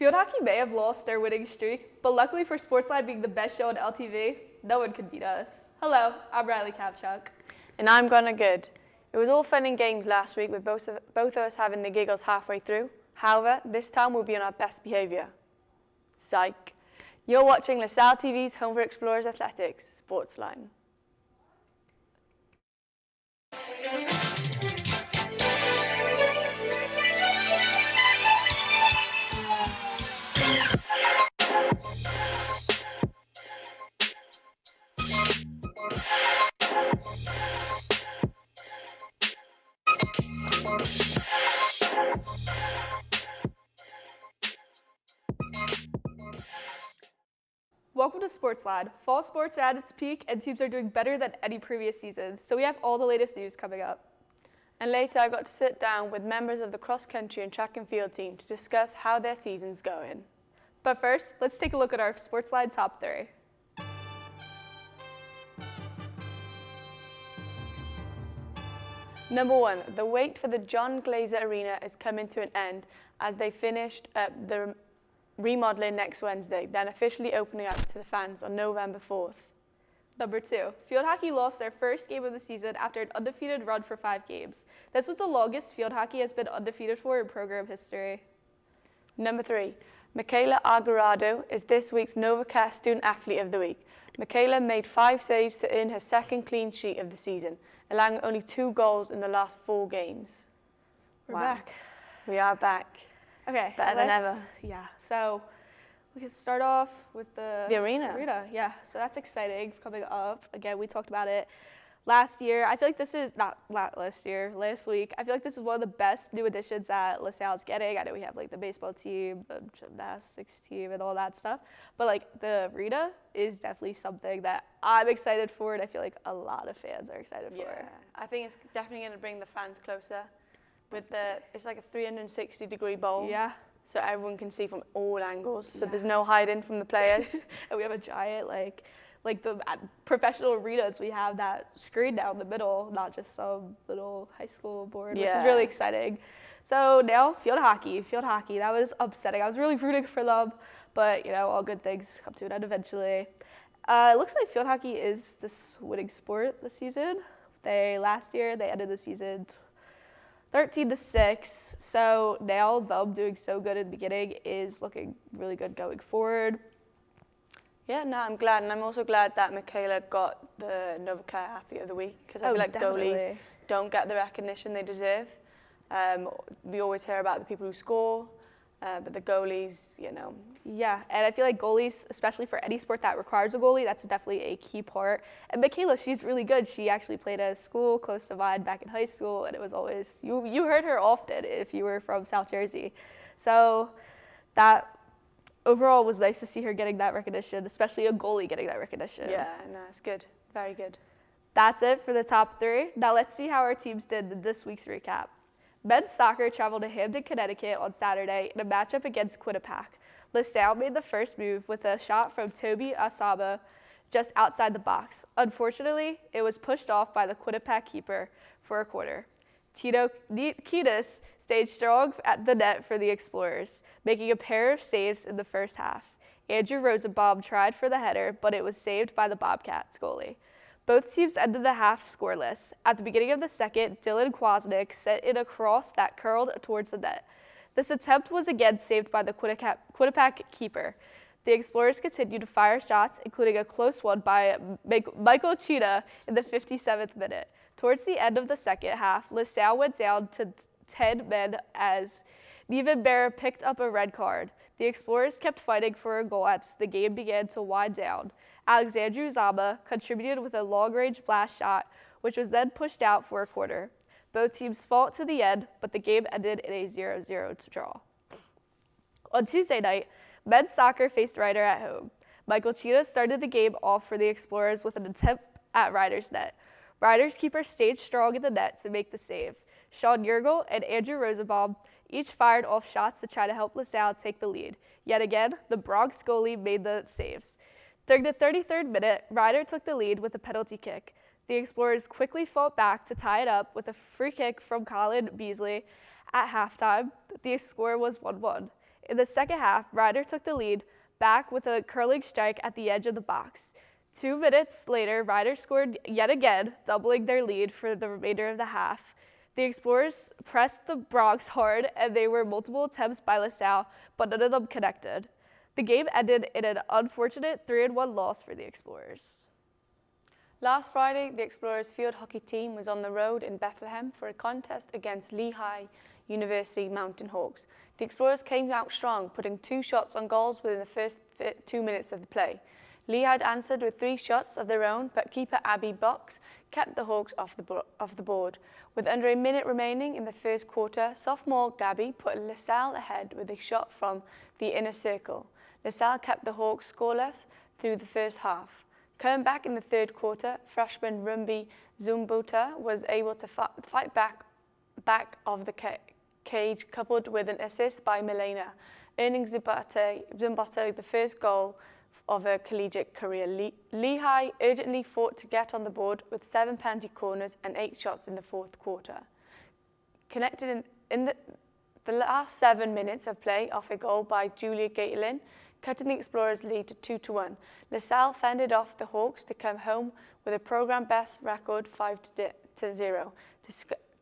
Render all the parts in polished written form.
Field hockey may have lost their winning streak, but luckily for SportsLine being the best show on LTV, no one could beat us. Hello, I'm Riley Kapchuk. And I'm Gwen Good. It was all fun and games last week with both of us having the giggles halfway through. However, this time we'll be on our best behaviour. Psych. You're watching LaSalle TV's Home for Explorers Athletics, SportsLine. Welcome to SportsLine. Fall sports are at its peak and teams are doing better than any previous season, so we have all the latest news coming up. And later I got to sit down with members of the cross-country and track and field team to discuss how their season's going. But first, let's take a look at our SportsLine top 3. Number 1, the wait for the John Glazer Arena is coming to an end as they finished up the remodeling next Wednesday, then officially opening up to the fans on November 4th. Number 2, field hockey lost their first game of the season after an undefeated run for 5 games. This was the longest field hockey has been undefeated for in program history. Number 3, Michaela Algarado is this week's NovaCare Student Athlete of the Week. Michaela made 5 saves to earn her second clean sheet of the season, allowing only 2 goals in the last 4 games. We're back. We are back. Okay. Better than ever. Yeah, so we can start off with the arena. Yeah, so that's exciting coming up. Again, we talked about it last year. I feel like this is, not last year, last week. I feel like this is one of the best new additions that LaSalle's getting. I know we have like the baseball team, the gymnastics team, and all that stuff. But like the arena is definitely something that I'm excited for, and I feel like a lot of fans are excited for. Yeah, I think it's definitely going to bring the fans closer. It's like a 360-degree bowl. Yeah. So everyone can see from all angles. So there's no hiding from the players. And we have a giant, like the professional arenas, we have that screen down the middle, not just some little high school board, which is really exciting. So now field hockey, that was upsetting. I was really rooting for them, but all good things come to an end eventually. It looks like field hockey is this winning sport this season. Last year, they ended the season 13-6, so now them doing so good in the beginning is looking really good going forward. Yeah, no, I'm glad, and I'm also glad that Michaela got the NovaCare Athlete of the Week, because I feel like goalies don't get the recognition they deserve. We always hear about the people who score, but the goalies, Yeah, and I feel like goalies, especially for any sport that requires a goalie, that's definitely a key part. And Michaela, she's really good. She actually played at a school close to mine back in high school, and it was always, you heard her often if you were from South Jersey. So that overall was nice to see her getting that recognition, especially a goalie getting that recognition. Yeah, no, it's good. Very good. That's it for the top 3. Now let's see how our teams did in this week's recap. Men's soccer traveled to Hamden, Connecticut on Saturday in a matchup against Quinnipiac. LaSalle made the first move with a shot from Toby Asaba just outside the box. Unfortunately, it was pushed off by the Quinnipiac keeper for a corner. Tito Kiedis stayed strong at the net for the Explorers, making a pair of saves in the first half. Andrew Rosenbaum tried for the header, but it was saved by the Bobcats goalie. Both teams ended the half scoreless. At the beginning of the second, Dylan Kwasnick sent in a cross that curled towards the net. This attempt was again saved by the Quinnipiac keeper. The Explorers continued to fire shots, including a close one by Michael Cheetah in the 57th minute. Towards the end of the second half, LaSalle went down to 10 men as Neven Bear picked up a red card. The Explorers kept fighting for a goal as the game began to wind down. Alexandru Zama contributed with a long-range blast shot, which was then pushed out for a corner. Both teams fought to the end, but the game ended in a 0-0 draw. On Tuesday night, men's soccer faced Ryder at home. Michael Cheetah started the game off for the Explorers with an attempt at Ryder's net. Ryder's keeper stayed strong in the net to make the save. Sean Yergel and Andrew Rosenbaum each fired off shots to try to help LaSalle take the lead. Yet again, the Bronx goalie made the saves. During the 33rd minute, Ryder took the lead with a penalty kick. The Explorers quickly fought back to tie it up with a free kick from Colin Beasley. At halftime, the score was 1-1. In the second half, Ryder took the lead back with a curling strike at the edge of the box. 2 minutes later, Ryder scored yet again, doubling their lead for the remainder of the half. The Explorers pressed the Bronx hard, and there were multiple attempts by LaSalle, but none of them connected. The game ended in an unfortunate 3-1 loss for the Explorers. Last Friday, the Explorers field hockey team was on the road in Bethlehem for a contest against Lehigh University Mountain Hawks. The Explorers came out strong, putting 2 shots on goals within the first 2 minutes of the play. Lehigh answered with 3 shots of their own, but keeper Abby Box kept the Hawks off the board. With under a minute remaining in the first quarter, sophomore Gabby put LaSalle ahead with a shot from the inner circle. LaSalle kept the Hawks scoreless through the first half. Coming back in the third quarter, freshman Rumbi Zumbuta was able to fight back of the cage, coupled with an assist by Milena, earning Zumbuta the first goal of her collegiate career. Lehigh urgently fought to get on the board with 7 penalty corners and 8 shots in the fourth quarter. Connected in the last 7 minutes of play off a goal by Julia Gatelin, cutting the Explorers' lead to 2-1. LaSalle fended off the Hawks to come home with a program best record 5-0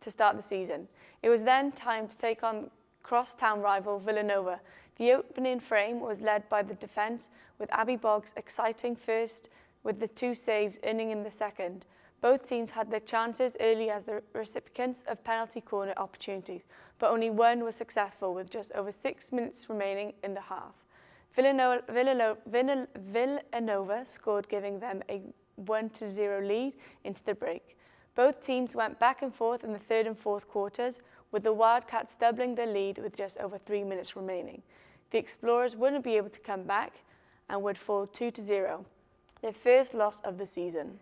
to start the season. It was then time to take on crosstown rival Villanova. The opening frame was led by the defense, with Abby Boggs exciting first with the 2 saves earning in the second. Both teams had their chances early as the recipients of penalty corner opportunities, but only one was successful with just over 6 minutes remaining in the half. Villanova scored, giving them a 1-0 lead into the break. Both teams went back and forth in the third and fourth quarters, with the Wildcats doubling their lead with just over 3 minutes remaining. The Explorers wouldn't be able to come back and would fall 2-0, their first loss of the season.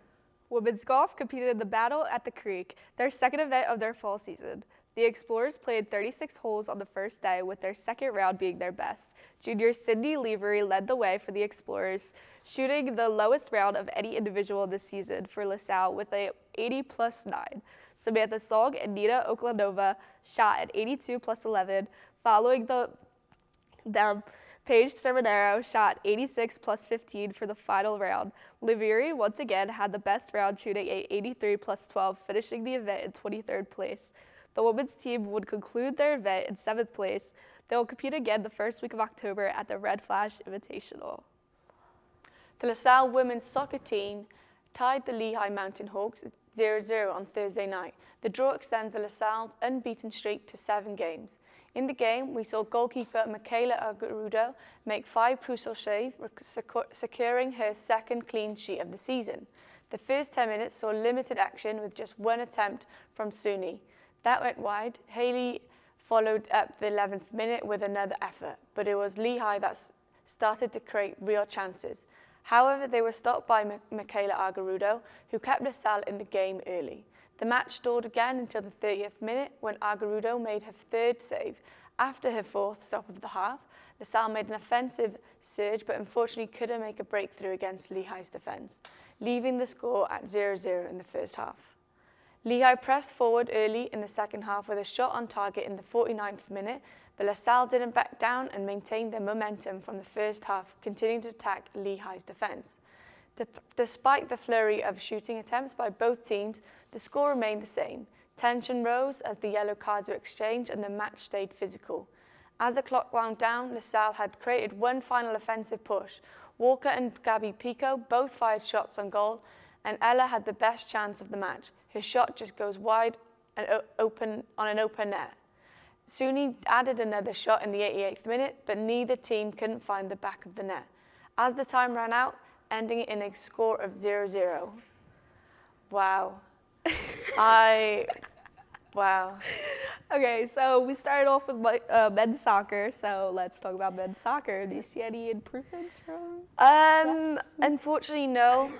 Women's golf competed in the Battle at the Creek, their second event of their fall season. The Explorers played 36 holes on the first day, with their second round being their best. Junior Sydney Levery led the way for the Explorers, shooting the lowest round of any individual this season for LaSalle with a 80+9. Samantha Song and Nina Oklanova shot at 82+11. Following them, Paige Sermonero shot 86+15 for the final round. Levery once again had the best round, shooting a 83+12, finishing the event in 23rd place. The women's team would conclude their event in 7th place. They will compete again the first week of October at the Red Flash Invitational. The LaSalle women's soccer team tied the Lehigh Mountain Hawks 0-0 on Thursday night. The draw extends the LaSalle's unbeaten streak to 7 games. In the game, we saw goalkeeper Michaela Agurudo make 5 crucial saves, securing her second clean sheet of the season. The first 10 minutes saw limited action with just 1 attempt from Suni. That went wide. Haley followed up the 11th minute with another effort, but it was Lehigh that started to create real chances. However, they were stopped by Michaela Agurudo, who kept LaSalle in the game early. The match stalled again until the 30th minute, when Agurudo made her 3rd save. After her 4th stop of the half, LaSalle made an offensive surge, but unfortunately couldn't make a breakthrough against Lehigh's defense, leaving the score at 0-0 in the first half. Lehigh pressed forward early in the second half with a shot on target in the 49th minute, but LaSalle didn't back down and maintained their momentum from the first half, continuing to attack Lehigh's defense. Despite the flurry of shooting attempts by both teams, the score remained the same. Tension rose as the yellow cards were exchanged and the match stayed physical. As the clock wound down, LaSalle had created one final offensive push. Walker and Gabby Pico both fired shots on goal, and Ella had the best chance of the match. Her shot just goes wide and open on an open net. Suni added another shot in the 88th minute, but neither team couldn't find the back of the net. As the time ran out, ending in a score of 0-0. Wow. Wow. Okay, so we started off with men's soccer, so let's talk about men's soccer. Do you see any improvements from that? Unfortunately, no.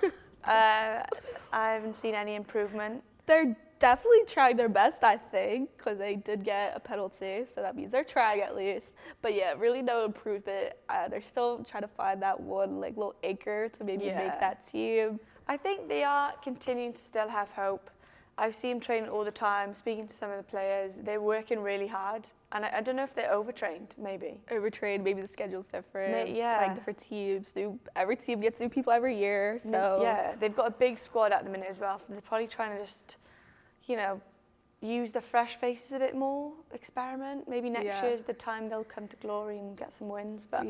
I haven't seen any improvement. They're definitely trying their best, I think, because they did get a penalty, so that means they're trying at least. But yeah, really no improvement. They're still trying to find that one little anchor to maybe make that team. I think they are continuing to still have hope. I see them training all the time, speaking to some of the players. They're working really hard. And I don't know if they're overtrained, maybe. Overtrained, maybe the schedule's different. Yeah. Playing different teams. Every team gets new people every year, so. Yeah, they've got a big squad at the minute as well, so they're probably trying to just, use the fresh faces a bit more, experiment. Maybe next year's the time they'll come to glory and get some wins, but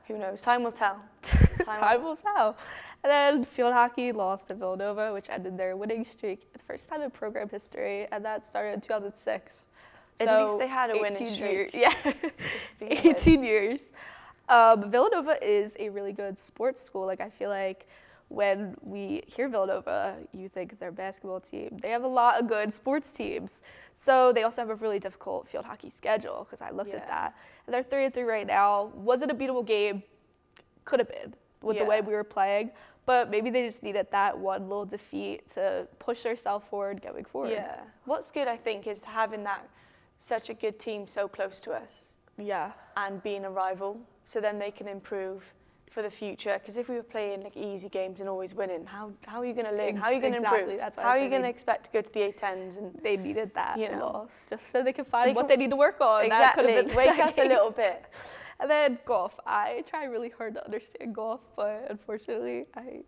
who knows? Time will tell. Time will tell. And then field hockey lost to Villanova, which ended their winning streak. The first time in program history, and that started in 2006. At least they had a winning streak. Yeah, 18 years. Villanova is a really good sports school. Like, I feel like when we hear Villanova, you think their basketball team. They have a lot of good sports teams. So they also have a really difficult field hockey schedule, because I looked at that. And they're 3-3 right now. Was it a beatable game? Could have been, with the way we were playing. But maybe they just needed that one little defeat to push themselves forward going forward. Yeah. What's good, I think, is having such a good team so close to us. Yeah. And being a rival, so then they can improve for the future. Because if we were playing like easy games and always winning, how are you going to learn? How are you going to improve? That's why how are you going to expect to go to the A10s? And they needed that loss just so they can find what they need to work on. Exactly. That could have been wake up a little bit. And then golf. I try really hard to understand golf, but unfortunately, I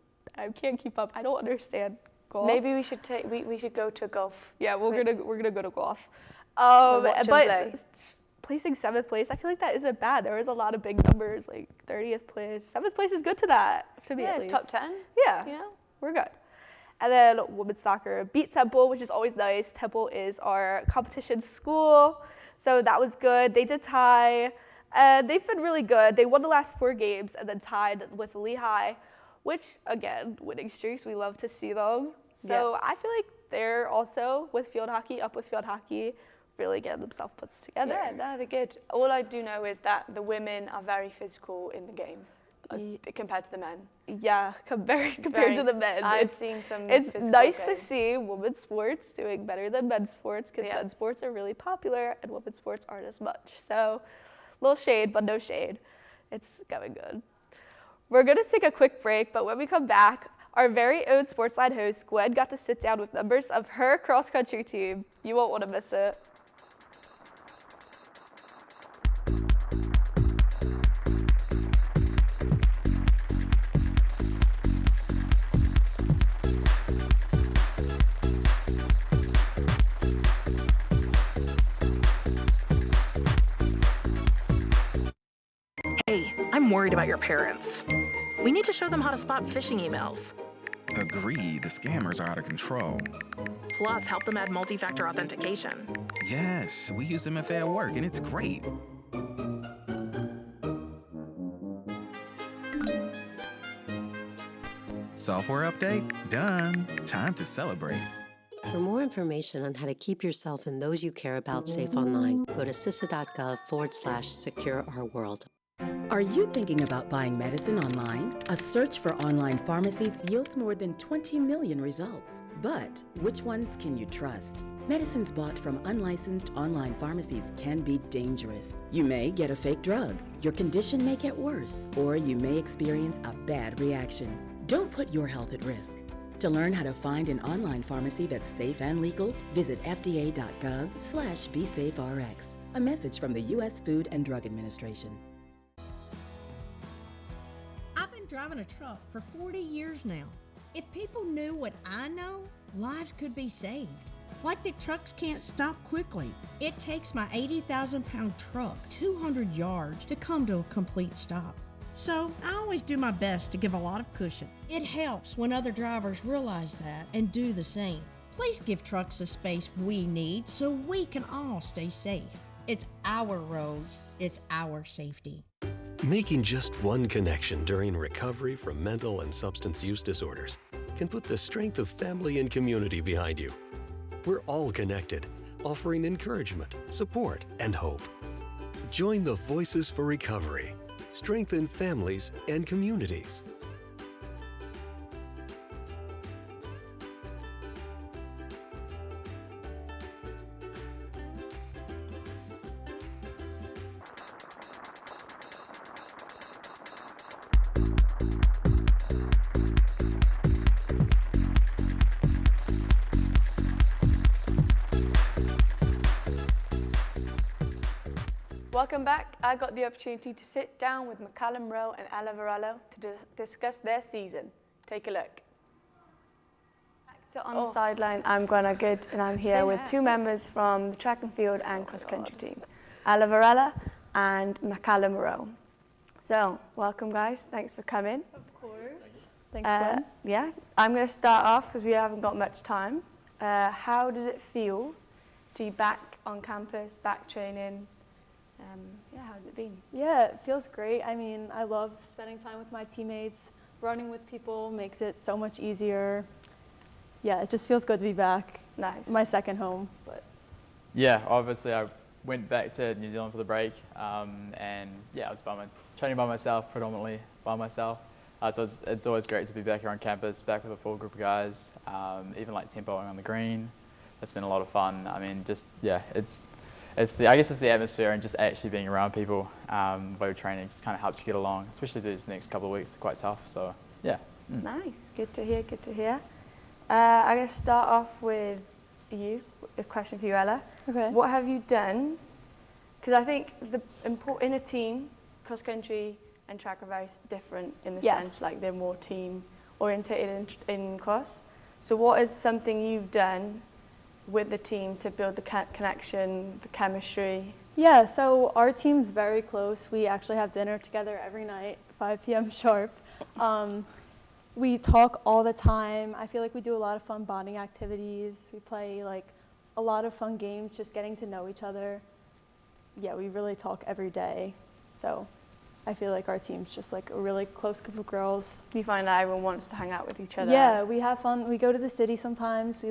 can't keep up. I don't understand golf. Maybe we should we should go to golf. Yeah, we're gonna go to golf. But placing 7th place, I feel like that isn't bad. There was a lot of big numbers, like 30th place. 7th place is good to that, to me at least. It's top 10. Yeah, we're good. And then women's soccer beat Temple, which is always nice. Temple is our competition school, so that was good. They did tie. They've been really good. They won the last 4 games and then tied with Lehigh, which, again, winning streaks, we love to see them. So I feel like they're also, with field hockey, really getting themselves put together. Yeah, no, they're good. All I do know is that the women are very physical in the games compared to the men. Yeah, compared to the men. I've seen some It's physical nice games. to see women's sports doing better than men's sports, because men's sports are really popular and women's sports aren't as much. So, little shade, but no shade. It's going good. We're going to take a quick break, but when we come back, our very own SportsLine host, Gwen, got to sit down with members of her cross-country team. You won't want to miss it. Hey, I'm worried about your parents. We need to show them how to spot phishing emails. Agreed, the scammers are out of control. Plus, help them add multi-factor authentication. Yes, we use MFA at work, and it's great. Software update? Done. Time to celebrate. For more information on how to keep yourself and those you care about safe online, go to cisa.gov/secure-our-world. Are you thinking about buying medicine online? A search for online pharmacies yields more than 20 million results. But which ones can you trust? Medicines bought from unlicensed online pharmacies can be dangerous. You may get a fake drug, your condition may get worse, or you may experience a bad reaction. Don't put your health at risk. To learn how to find an online pharmacy that's safe and legal, visit fda.gov/BeSafeRx. A message from the U.S. Food and Drug Administration. I've been driving a truck for 40 years now. If people knew what I know, lives could be saved. Like the trucks can't stop quickly. It takes my 80,000-pound truck 200 yards to come to a complete stop. So I always do my best to give a lot of cushion. It helps when other drivers realize that and do the same. Please give trucks the space we need so we can all stay safe. It's our roads, it's our safety. Making just one connection during recovery from mental and substance use disorders can put the strength of family and community behind you. We're all connected, offering encouragement, support, and hope. Join the Voices for Recovery. Strengthen families and communities. Welcome back. I got the opportunity to sit down with McCallum Rowe and Ella Varello to discuss their season. Take a look. Back to On the Sideline, I'm Gwen Good, and I'm here with two members from the track and field and cross-country team, Ella Varello and McCallum Rowe. So, welcome guys, thanks for coming. Of course. Thanks, Gwen. Yeah, I'm going to start off because we haven't got much time. How does it feel to be back on campus, back training? How's it been? Yeah, it feels great. I mean, I love spending time with my teammates. Running with people makes it so much easier. Yeah, it just feels good to be back. Nice. My second home. But yeah, obviously I went back to New Zealand for the break, and yeah, I was training by myself, predominantly by myself. So it's always great to be back here on campus, back with a full group of guys, even like tempoing on the green. It's been a lot of fun. I mean, just, yeah, I guess it's the atmosphere and just actually being around people while you're training just kind of helps you get along, especially these next couple of weeks. They're quite tough, so yeah. Nice, good to hear, good to hear. I'm going to start off with you, a question for you, Ella. okay. What have you done? Because I think in a team, cross-country and track are very different in the sense, like they're more team-orientated in cross. So what is something you've done with the team to build the connection, the chemistry? Yeah, so our team's very close. We actually have dinner together every night, 5 p.m. sharp. We talk all the time. I feel like we do a lot of fun bonding activities. We play like a lot of fun games, just getting to know each other. Yeah, we really talk every day. So I feel like our team's just like a really close group of girls. Do you find that everyone wants to hang out with each other? Yeah, we have fun. We go to the city sometimes.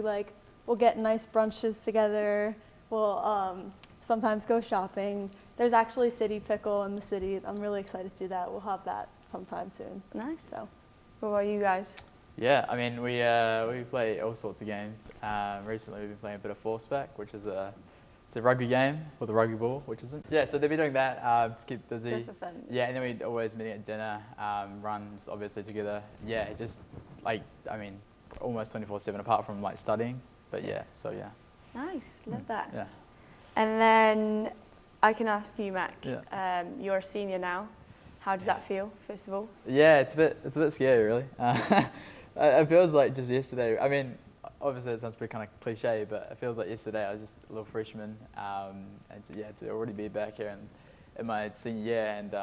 We'll get nice brunches together. We'll sometimes go shopping. There's actually City Pickle in the city. I'm really excited to do that. We'll have that sometime soon. Nice. So, what about you guys? Yeah, I mean, we play all sorts of games. Recently, we've been playing a bit of forceback, which is it's a rugby game with a rugby ball, which isn't. Yeah, so they'll be doing that to keep busy. Just for fun. Yeah, and then we always meeting at dinner, runs obviously together. Yeah, just like, I mean, almost 24/7 apart from like studying. But yeah, so yeah. Nice, love that. Yeah. And then I can ask you, Mac. Yeah. You're a senior now. How does that feel, first of all? Yeah, it's a bit scary, really. It feels like just yesterday. I mean, obviously it sounds pretty kind of cliche, but it feels like yesterday I was just a little freshman, and to already be back here in my senior year and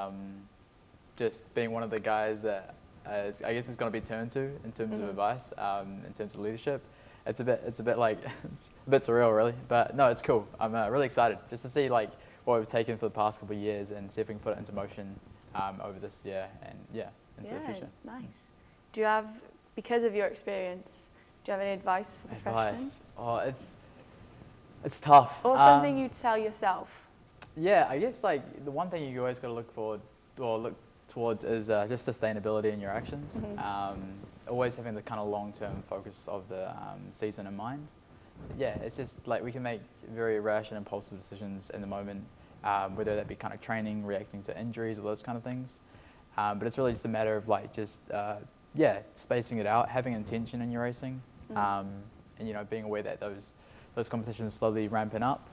just being one of the guys that I guess is going to be turned to in terms of advice, in terms of leadership. It's a bit like it's a bit surreal, really. But no, it's cool. I'm really excited just to see like what we've taken for the past couple of years and see if we can put it into motion over this year and into the future. Nice. Do you have, because of your experience, do you have any advice for the freshmen? Oh, it's tough. Or something you'd tell yourself? Yeah, I guess like the one thing you always got to look towards is just sustainability in your actions. Always having the kind of long-term focus of the season in mind. Yeah, it's just like we can make very rash and impulsive decisions in the moment, whether that be kind of training, reacting to injuries, or those kind of things. But it's really just a matter of like just spacing it out, having intention in your racing, and being aware that those competitions slowly ramping up.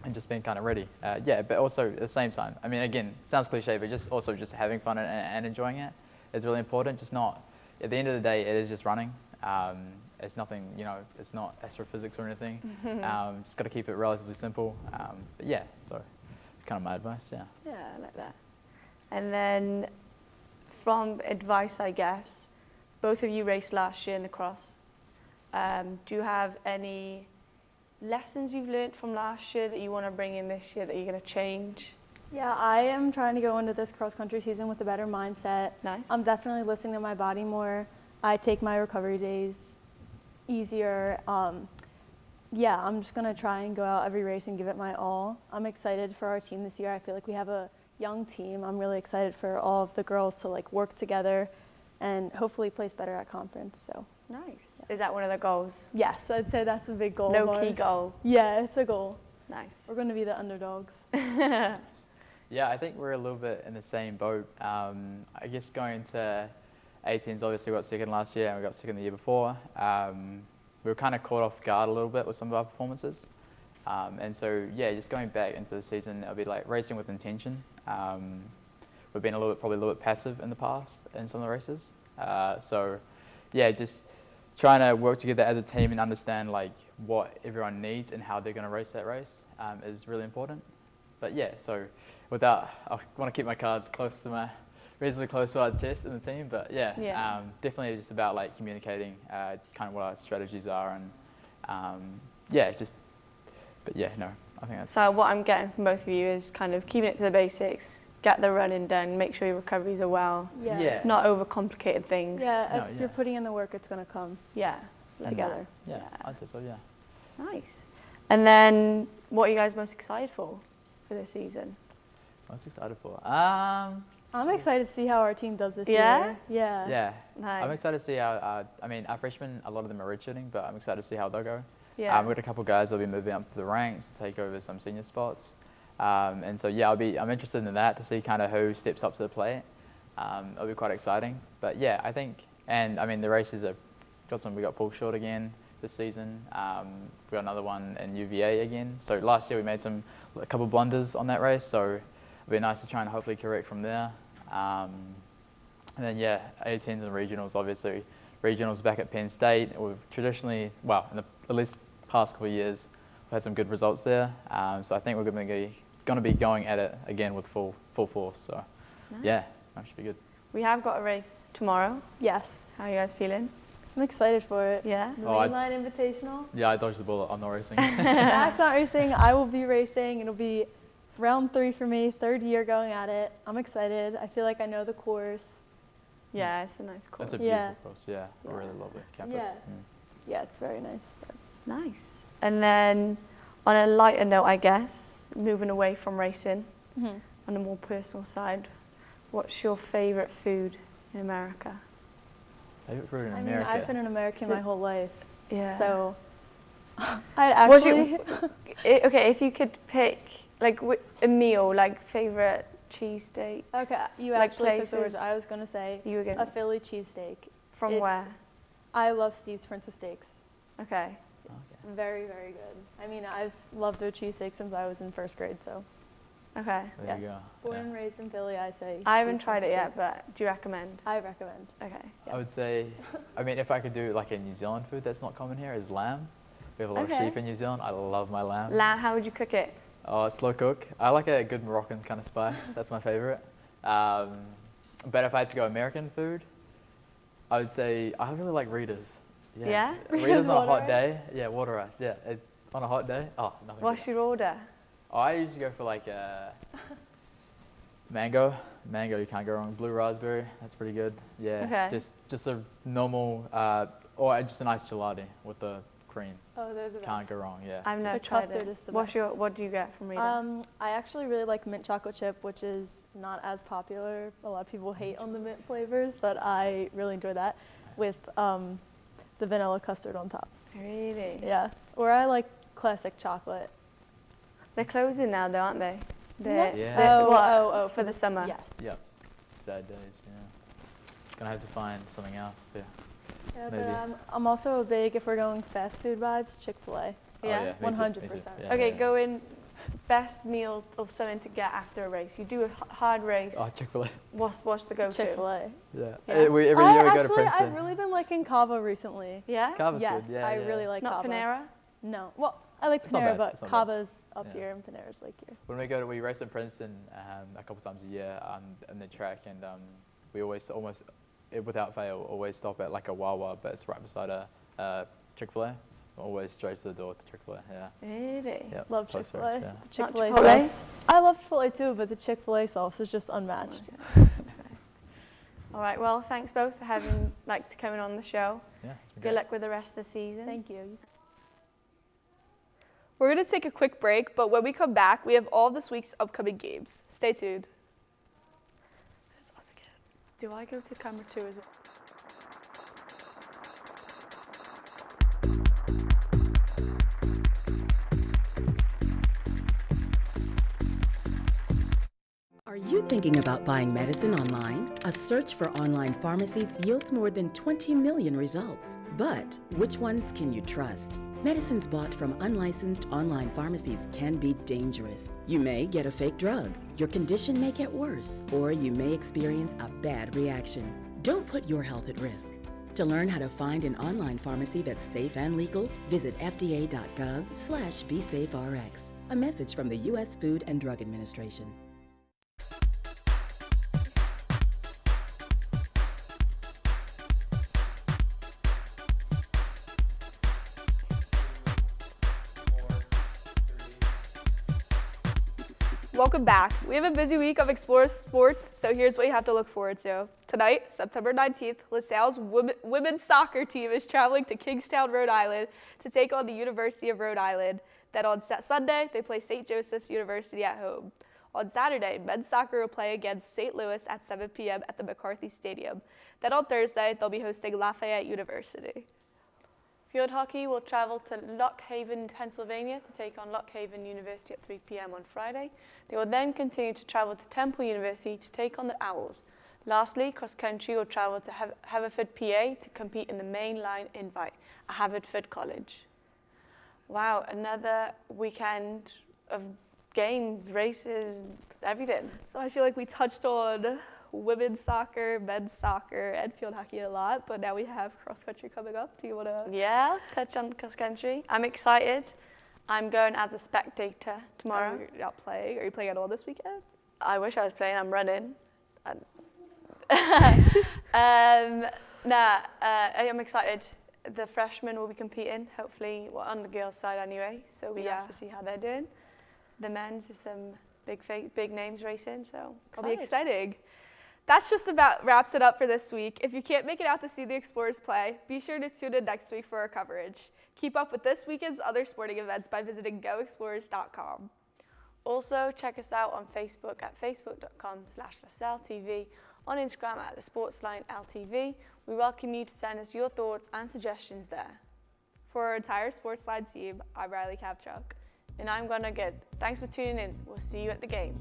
And just being kind of ready. But also at the same time, I mean, again, it sounds cliche, but just having fun and enjoying it is really important. Just not, at the end of the day, it is just running. It's nothing, it's not astrophysics or anything. Just got to keep it relatively simple. But yeah, so kind of my advice, yeah. Yeah, I like that. And then from advice, I guess, both of you raced last year in the cross. Do you have any lessons you've learned from last year that you want to bring in this year that you're going to change? Yeah, I am trying to go into this cross-country season with a better mindset. Nice. I'm definitely listening to my body more. I take my recovery days easier. I'm just going to try and go out every race and give it my all. I'm excited for our team this year. I feel like we have a young team. I'm really excited for all of the girls to like work together and hopefully place better at conference. So nice. Yeah. Is that one of the goals? Yes, I'd say that's a big goal. Low-key goal. Yeah, it's a goal. Nice. We're going to be the underdogs. Yeah, I think we're a little bit in the same boat. I guess going to 18s, obviously we got second last year and we got second the year before. We were kind of caught off guard a little bit with some of our performances. And so, yeah, just going back into the season, it'll be like racing with intention. We've been probably a little bit passive in the past in some of the races. So, yeah, just trying to work together as a team and understand like what everyone needs and how they're going to race that race is really important. But yeah, so I want to keep my cards reasonably close to our chest in the team. But yeah. Definitely just about like communicating kind of what our strategies are and but yeah, no, I think that's... So what I'm getting from both of you is kind of keeping it to the basics, get the running done, make sure your recoveries are well, not overcomplicated things. Yeah, if you're putting in the work, it's going to come together. Yeah, I'd say so, yeah. Nice. And then what are you guys most excited for this season? Most excited for? I'm excited to see how our team does this year. Yeah? Yeah. Nice. I'm excited to see how, our freshmen, a lot of them are redshirting, but I'm excited to see how they'll go. Yeah. We've got a couple of guys that'll be moving up to the ranks to take over some senior spots. And so, yeah, I'm interested in that to see kind of who steps up to the plate. It'll be quite exciting. But yeah, I think, the races we got Paul Short again this season. We got another one in UVA again. So last year we made a couple of blunders on that race. So it'll be nice to try and hopefully correct from there. And then, yeah, 18s and regionals, obviously. Regionals back at Penn State. We've traditionally, at least past couple of years, we've had some good results there. So I think we're going to be going at it again with full force. So yeah, that should be good. We have got a race tomorrow. Yes. How are you guys feeling? I'm excited for it. Yeah. The Mainline Invitational. Yeah, I dodged the bullet. I'm not racing. Zach's not racing. I will be racing. It'll be round 3 for me, 3rd year going at it. I'm excited. I feel like I know the course. Yeah, it's a nice course. It's a beautiful course. Yeah, a really lovely campus. Yeah. Yeah, it's very nice. Nice. And then on a lighter note, I guess, moving away from racing, on a more personal side, what's your favourite food in America? Favorite food in America? I've been an American my whole life. Yeah. So I'd actually... okay, if you could pick like a meal, like favourite cheesesteaks. Okay, you like actually places. took the words I was going to say. You were going a Philly cheesesteak. From where? I love Steve's Prince of Steaks. Okay. Very, very good. I've loved their cheesesteak since I was in 1st grade, so. Okay. There you go. Born and raised in Philly, I say. I haven't tried it yet, but do you recommend? I recommend. Okay. Yes. I would say, if I could do like a New Zealand food that's not common here is lamb. We have a lot of sheep in New Zealand. I love my lamb. Lamb, how would you cook it? Oh, slow cook. I like a good Moroccan kind of spice. That's my favorite. But if I had to go American food, I would say I really like Rita's. Yeah? Rita's on a hot day. Yeah, water ice. Yeah, it's on a hot day. Oh, nothing. What's your order? Oh, I usually go for like mango. Mango, you can't go wrong. Blue raspberry, that's pretty good. Yeah. Okay. Just a normal, or just a nice gelati with the cream. Oh, they're the best. Can't go wrong. Yeah. I've never the tried custard it. is the best. What do you get from Rita? I actually really like mint chocolate chip, which is not as popular. A lot of people hate on the mint flavors, but I really enjoy that with the vanilla custard on top. Really? Yeah. Or I like classic chocolate. They're closing now, though, aren't they? Oh, for the summer. Yes. Yep. Sad days. Yeah. Gonna have to find something else to. Yeah, maybe. but I'm also big, if we're going fast food vibes, Chick-fil-A. Yeah. 100%. Yeah, okay, go in. Best meal of something to get after a race. You do a hard race. Oh, Chick-fil-A. What's the go-to? Chick-fil-A. Yeah. Yeah. Every year we go to Princeton. I've really been liking Cava recently. Yeah? Cava's Yes, good. Yeah, I really like Not Cava. Panera? No. Well, I like It's not Panera, bad. It's but not bad. Cava's up here and Panera's like here. When we race in Princeton a couple times a year in the track, and we always without fail always stop at like a Wawa, but it's right beside a Chick-fil-A. Always straight to the door to Chick-fil-A. Yeah. Really? Yep. Love close Chick-fil-A. race, yeah. Chick-fil-A Chipotle? sauce. I love Chipotle too, but the Chick-fil-A sauce is just unmatched. Okay. All right. Well, thanks both for coming on the show. Yeah. It's been Good great. luck with the rest of the season. Thank you. We're going to take a quick break, but when we come back, we have all this week's upcoming games. Stay tuned. That's us again. Do I go to camera 2 as well? Are You thinking about buying medicine online? A search for online pharmacies yields more than 20 million results. But which ones can you trust? Medicines bought from unlicensed online pharmacies can be dangerous. You may get a fake drug, your condition may get worse, or you may experience a bad reaction. Don't put your health at risk. To learn how to find an online pharmacy that's safe and legal, visit fda.gov/BeSafeRx. A message from the U.S. Food and Drug Administration. Welcome back. We have a busy week of Explore Sports, so here's what you have to look forward to. Tonight, September 19th, LaSalle's women's soccer team is traveling to Kingstown, Rhode Island to take on the University of Rhode Island. Then on Sunday, they play St. Joseph's University at home. On Saturday, men's soccer will play against St. Louis at 7 p.m. at the McCarthy Stadium. Then on Thursday, they'll be hosting Lafayette University. Field hockey will travel to Lock Haven, Pennsylvania to take on Lock Haven University at 3 p.m. on Friday. They will then continue to travel to Temple University to take on the Owls. Lastly, cross country will travel to Haverford, PA to compete in the main line invite at Haverford College. Wow, another weekend of games, races, everything. So I feel like we touched on women's soccer, men's soccer, and field hockey a lot, but now we have cross country coming up. Do you want to? Yeah, touch on cross country. I'm excited. I'm going as a spectator tomorrow. You're not playing? Are you playing at all this weekend? I wish I was playing. I'm running. I'm excited. The freshmen will be competing, hopefully, on the girls' side anyway, so we have to see how they're doing. The men's is some big names racing, so excited. It'll be exciting. That's just about wraps it up for this week. If you can't make it out to see the Explorers play, be sure to tune in next week for our coverage. Keep up with this weekend's other sporting events by visiting goexplorers.com. Also, check us out on Facebook at facebook.com/LaSalleTV, on Instagram at the SportsLine LTV. We welcome you to send us your thoughts and suggestions there. For our entire SportsLine team, I'm Riley Kapchuk. And I'm Gwen. Thanks for tuning in. We'll see you at the game.